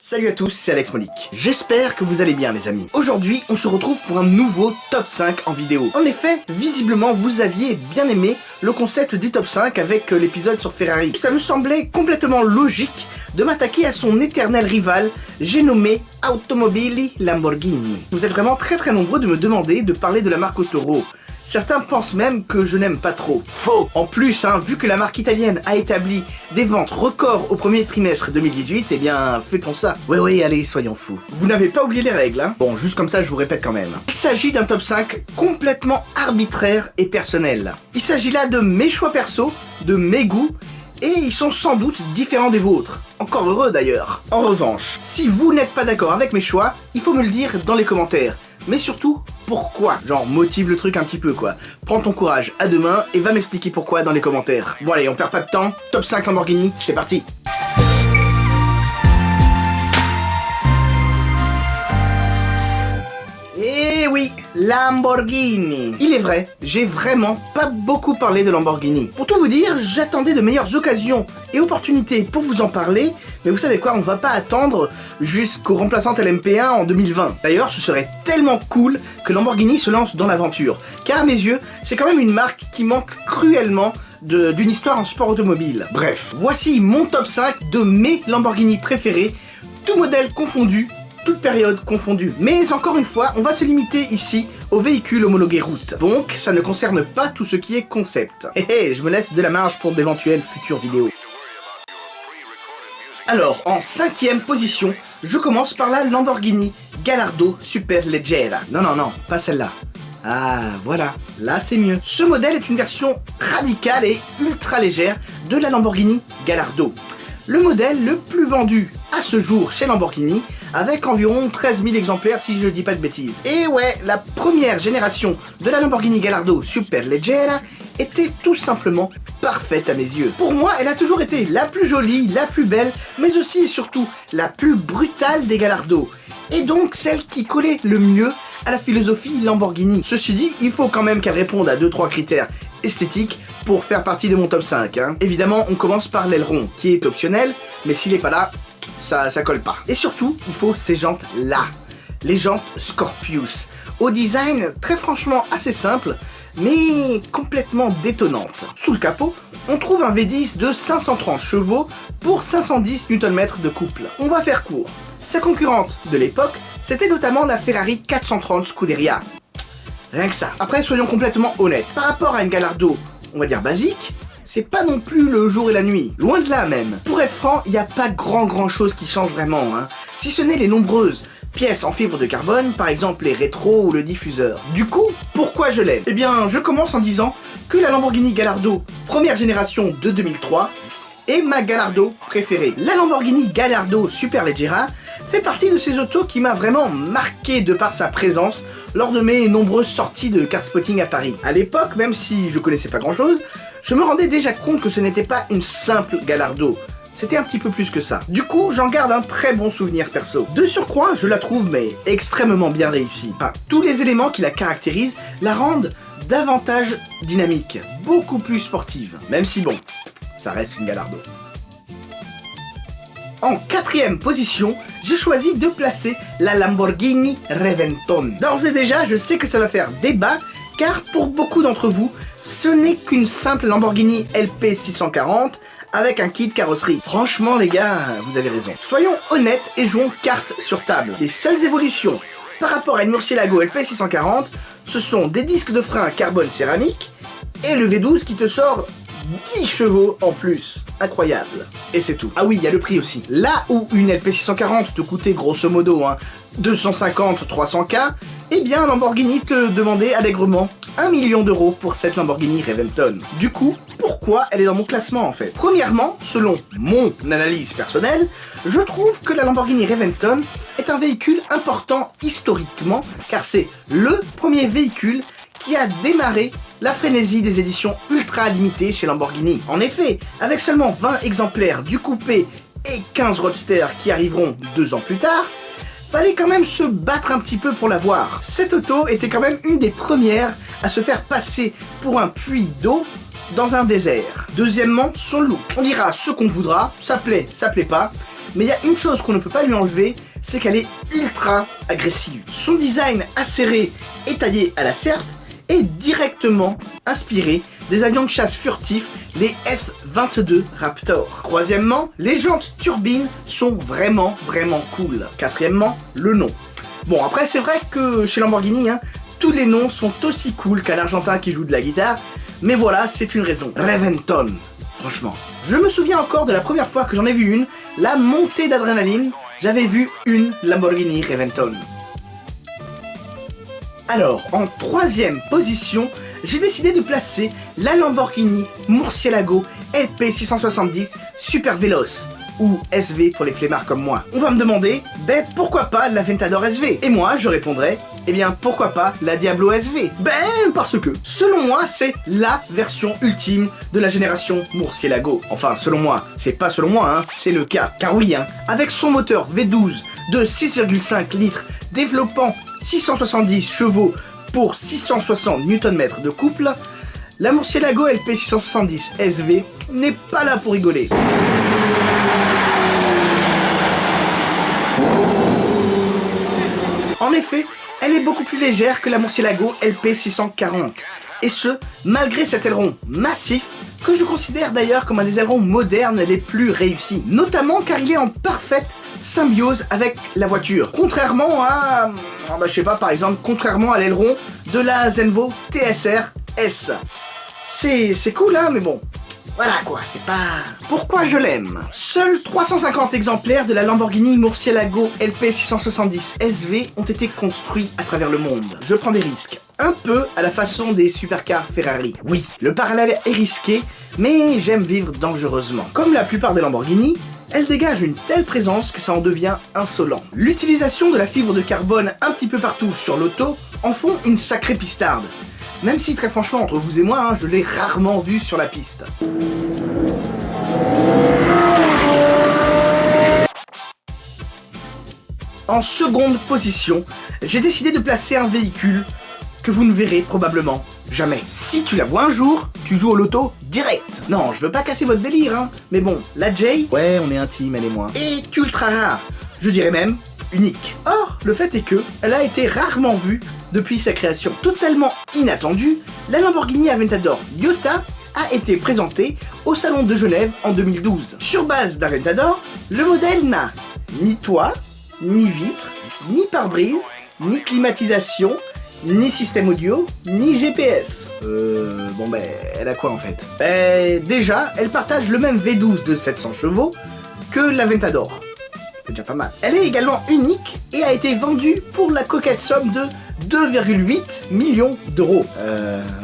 Salut à tous, c'est Alex Monique. J'espère que vous allez bien les amis. Aujourd'hui, on se retrouve pour un nouveau top 5 en vidéo. En effet, visiblement, vous aviez bien aimé le concept du top 5 avec l'épisode sur Ferrari. Ça me semblait complètement logique de m'attaquer à son éternel rival, j'ai nommé Automobili Lamborghini. Vous êtes vraiment très nombreux de me demander de parler de la marque Toro. Certains pensent même que je n'aime pas trop. Faux! En plus, vu que la marque italienne a établi des ventes records au premier trimestre 2018, eh bien, fait-on ça? Oui, allez, soyons fous. Vous n'avez pas oublié les règles, hein? Bon, juste comme ça, je vous répète quand même. Il s'agit d'un top 5 complètement arbitraire et personnel. Il s'agit là de mes choix perso, de mes goûts, et ils sont sans doute différents des vôtres. Encore heureux d'ailleurs. En revanche, si vous n'êtes pas d'accord avec mes choix, il faut me le dire dans les commentaires. Mais surtout, pourquoi? Genre, motive le truc un petit peu quoi. Prends ton courage à deux mains et va m'expliquer pourquoi dans les commentaires. Bon allez, on perd pas de temps, top 5 Lamborghini, c'est parti. Et oui, Lamborghini. Il est vrai, j'ai vraiment pas beaucoup parlé de Lamborghini. Pour tout vous dire, j'attendais de meilleures occasions et opportunités pour vous en parler, mais vous savez quoi, on va pas attendre jusqu'au remplaçant LMP1 en 2020. D'ailleurs, ce serait tellement cool que Lamborghini se lance dans l'aventure, car à mes yeux, c'est quand même une marque qui manque cruellement d'une histoire en sport automobile. Bref, voici mon top 5 de mes Lamborghini préférés, tout modèle confondu, toute période confondue. Mais encore une fois, on va se limiter ici aux véhicules homologués route. Donc, ça ne concerne pas tout ce qui est concept. Je me laisse de la marge pour d'éventuelles futures vidéos. Alors, en 5e position, je commence par la Lamborghini Gallardo Superleggera. Non, pas celle-là. Ah, voilà, là c'est mieux. Ce modèle est une version radicale et ultra légère de la Lamborghini Gallardo. Le modèle le plus vendu à ce jour chez Lamborghini, avec environ 13 000 exemplaires si je dis pas de bêtises. Et ouais, la première génération de la Lamborghini Gallardo Superleggera était tout simplement parfaite à mes yeux. Pour moi, elle a toujours été la plus jolie, la plus belle, mais aussi et surtout la plus brutale des Gallardo. Et donc celle qui collait le mieux à la philosophie Lamborghini. Ceci dit, il faut quand même qu'elle réponde à 2-3 critères esthétiques pour faire partie de mon top 5. Évidemment, on commence par l'aileron, qui est optionnel, mais s'il est pas là, ça colle pas. Et surtout, il faut ces jantes là, les jantes Scorpius, au design très franchement assez simple, mais complètement détonnante. Sous le capot, on trouve un V10 de 530 chevaux pour 510 Nm de couple. On va faire court. Sa concurrente de l'époque, c'était notamment la Ferrari 430 Scuderia. Rien que ça. Après, soyons complètement honnêtes. Par rapport à une Gallardo, on va dire basique, c'est pas non plus le jour et la nuit. Loin de là même. Pour être franc, il n'y a pas grand chose qui change vraiment, si ce n'est les nombreuses pièces en fibre de carbone, par exemple les rétros ou le diffuseur. Du coup, pourquoi je l'aime? Eh bien, je commence en disant que la Lamborghini Gallardo première génération de 2003 est ma Gallardo préférée. La Lamborghini Gallardo Superleggera fait partie de ces autos qui m'a vraiment marqué de par sa présence lors de mes nombreuses sorties de car spotting à Paris. À l'époque, même si je connaissais pas grand chose, je me rendais déjà compte que ce n'était pas une simple Gallardo. C'était un petit peu plus que ça. Du coup, j'en garde un très bon souvenir perso. De surcroît, je la trouve mais extrêmement bien réussie. Tous les éléments qui la caractérisent la rendent davantage dynamique, beaucoup plus sportive. Même si bon, ça reste une Gallardo. En 4e position, j'ai choisi de placer la Lamborghini Reventon. D'ores et déjà, je sais que ça va faire débat, car pour beaucoup d'entre vous, ce n'est qu'une simple Lamborghini LP640 avec un kit carrosserie. Franchement les gars, vous avez raison. Soyons honnêtes et jouons carte sur table. Les seules évolutions par rapport à une Murcielago LP640, ce sont des disques de frein carbone céramique et le V12 qui te sort 10 chevaux en plus. Incroyable. Et c'est tout. Ah oui, il y a le prix aussi. Là où une LP640 te coûtait grosso modo 250-300K, eh bien Lamborghini te demandait allègrement 1 million d'euros pour cette Lamborghini Reventon. Du coup, pourquoi elle est dans mon classement en fait? Premièrement, selon mon analyse personnelle, je trouve que la Lamborghini Reventon est un véhicule important historiquement, car c'est le premier véhicule qui a démarré la frénésie des éditions ultra limitées chez Lamborghini. En effet, avec seulement 20 exemplaires du coupé et 15 roadsters qui arriveront 2 ans plus tard, fallait quand même se battre un petit peu pour l'avoir. Cette auto était quand même une des premières à se faire passer pour un puits d'eau dans un désert. Deuxièmement, son look. On dira ce qu'on voudra, ça plaît pas, mais il y a une chose qu'on ne peut pas lui enlever, c'est qu'elle est ultra agressive. Son design acéré et taillé à la serpe est directement inspiré des avions de chasse furtifs, les F-22 Raptor. Troisièmement, les jantes turbines sont vraiment cool. Quatrièmement, le nom. Bon, après c'est vrai que chez Lamborghini, tous les noms sont aussi cool qu'un Argentin qui joue de la guitare, mais voilà, c'est une raison. Reventon, franchement. Je me souviens encore de la première fois que j'en ai vu une, la montée d'adrénaline, j'avais vu une Lamborghini Reventon. Alors, en troisième position, j'ai décidé de placer la Lamborghini Murcielago LP670 Super Veloce, ou SV pour les flemmards comme moi. On va me demander, pourquoi pas l'Aventador SV? Et moi, je répondrai, pourquoi pas la Diablo SV? Parce que, selon moi, c'est la version ultime de la génération Murcielago. Enfin, selon moi, c'est pas selon moi, c'est le cas. Car oui, avec son moteur V12 de 6,5 litres, développant 670 chevaux pour 660 Nm de couple, la Murcielago LP670 SV n'est pas là pour rigoler. En effet, elle est beaucoup plus légère que la Murcielago LP640, et ce, malgré cet aileron massif, que je considère d'ailleurs comme un des ailerons modernes les plus réussis, notamment car il est en parfaite symbiose avec la voiture, contrairement à, par exemple, contrairement à l'aileron de la Zenvo TSR S. C'est cool, mais bon, voilà quoi, c'est pas... Pourquoi je l'aime? Seuls 350 exemplaires de la Lamborghini Murcielago LP670 SV ont été construits à travers le monde. Je prends des risques, un peu à la façon des supercars Ferrari. Oui, le parallèle est risqué, mais j'aime vivre dangereusement. Comme la plupart des Lamborghini, elle dégage une telle présence que ça en devient insolent. L'utilisation de la fibre de carbone un petit peu partout sur l'auto en font une sacrée pistarde. Même si, très franchement, entre vous et moi, je l'ai rarement vue sur la piste. En seconde position, j'ai décidé de placer un véhicule que vous ne verrez probablement jamais. Si tu la vois un jour, tu joues au loto direct. Non, je veux pas casser votre délire, mais bon, la J, ouais, on est intime, elle et moi, est ultra rare, je dirais même unique. Or, le fait est que elle a été rarement vue depuis sa création. Totalement inattendue, la Lamborghini Aventador Iota a été présentée au Salon de Genève en 2012. Sur base d'Aventador, le modèle n'a ni toit, ni vitre, ni pare-brise, ni climatisation, ni système audio, ni GPS. Elle a quoi en fait? Déjà, elle partage le même V12 de 700 chevaux que l'Aventador. C'est déjà pas mal. Elle est également unique et a été vendue pour la coquette somme de 2,8 millions d'euros.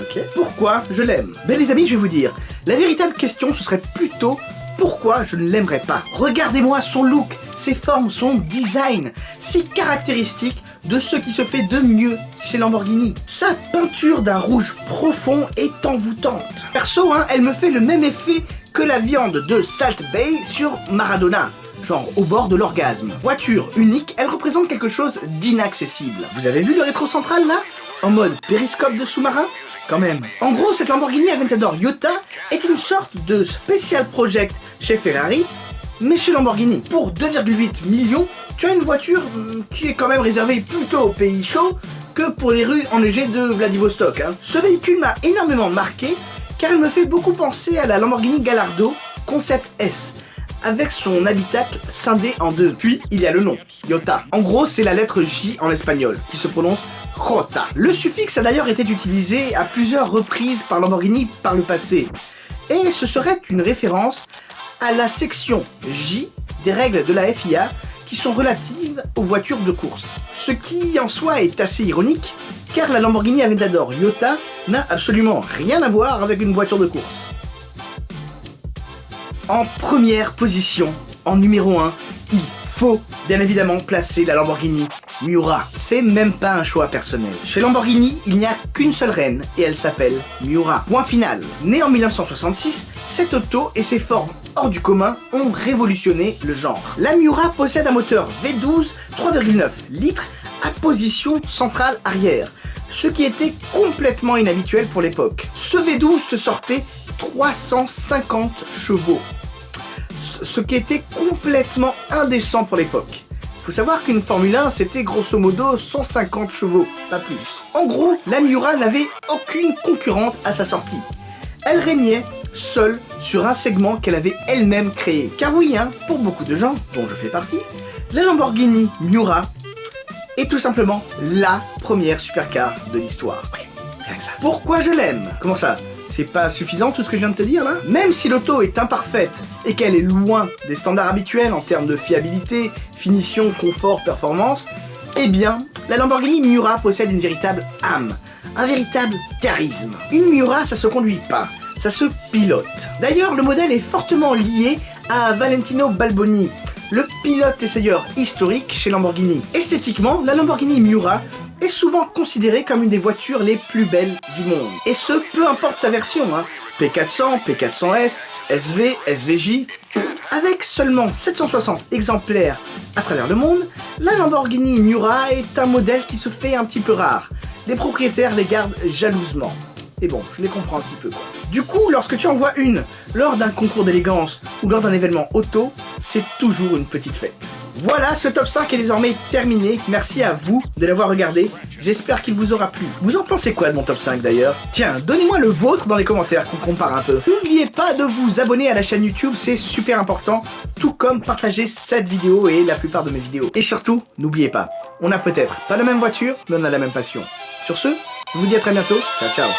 Ok. Pourquoi je l'aime? Les amis, je vais vous dire, la véritable question ce serait plutôt pourquoi je ne l'aimerais pas. Regardez-moi son look, ses formes, son design, si caractéristique de ce qui se fait de mieux chez Lamborghini. Sa peinture d'un rouge profond est envoûtante. Perso, elle me fait le même effet que la viande de Salt Bay sur Maradona. Genre au bord de l'orgasme. Voiture unique, elle représente quelque chose d'inaccessible. Vous avez vu le rétro central là? En mode périscope de sous-marin? Quand même. En gros, cette Lamborghini Aventador Iota est une sorte de special project chez Ferrari, mais chez Lamborghini. Pour 2,8 millions, tu as une voiture qui est quand même réservée plutôt aux pays chauds que pour les rues enneigées de Vladivostok. Ce véhicule m'a énormément marqué car il me fait beaucoup penser à la Lamborghini Gallardo Concept S, avec son habitacle scindé en deux. Puis, il y a le nom, Iota. En gros, c'est la lettre J en espagnol, qui se prononce Jota. Le suffixe a d'ailleurs été utilisé à plusieurs reprises par Lamborghini par le passé. Et ce serait une référence à la section J des règles de la FIA qui sont relatives aux voitures de course. Ce qui, en soi, est assez ironique, car la Lamborghini Aventador Iota n'a absolument rien à voir avec une voiture de course. En première position, en numéro 1, il faut bien évidemment placer la Lamborghini Miura. C'est même pas un choix personnel. Chez Lamborghini, il n'y a qu'une seule reine et elle s'appelle Miura. Point final. Née en 1966, cette auto et ses formes hors du commun ont révolutionné le genre. La Miura possède un moteur V12 3,9 litres à position centrale arrière, ce qui était complètement inhabituel pour l'époque. Ce V12 te sortait 350 chevaux. ce qui était complètement indécent pour l'époque. Faut savoir qu'une Formule 1 c'était grosso modo 150 chevaux, pas plus. En gros, la Miura n'avait aucune concurrente à sa sortie. Elle régnait seule sur un segment qu'elle avait elle-même créé. Car oui, pour beaucoup de gens, dont je fais partie, la Lamborghini Miura est tout simplement la première supercar de l'histoire. Ouais, rien que ça. Pourquoi je l'aime? Comment ça? C'est pas suffisant tout ce que je viens de te dire là? Même si l'auto est imparfaite et qu'elle est loin des standards habituels en termes de fiabilité, finition, confort, performance, eh bien, la Lamborghini Miura possède une véritable âme, un véritable charisme. Une Miura, ça se conduit pas, ça se pilote. D'ailleurs, le modèle est fortement lié à Valentino Balboni, le pilote essayeur historique chez Lamborghini. Esthétiquement, la Lamborghini Miura est souvent considérée comme une des voitures les plus belles du monde. Et ce, peu importe sa version, P400, P400S, SV, SVJ. Avec seulement 760 exemplaires à travers le monde, la Lamborghini Miura est un modèle qui se fait un petit peu rare. Les propriétaires les gardent jalousement. Et bon, je les comprends un petit peu quoi. Du coup, lorsque tu en vois une lors d'un concours d'élégance ou lors d'un événement auto, c'est toujours une petite fête. Voilà, ce top 5 est désormais terminé. Merci à vous de l'avoir regardé. J'espère qu'il vous aura plu. Vous en pensez quoi de mon top 5 d'ailleurs? Tiens, donnez-moi le vôtre dans les commentaires qu'on compare un peu. N'oubliez pas de vous abonner à la chaîne YouTube, c'est super important. Tout comme partager cette vidéo et la plupart de mes vidéos. Et surtout, n'oubliez pas, on n'a peut-être pas la même voiture, mais on a la même passion. Sur ce, je vous dis à très bientôt. Ciao, ciao.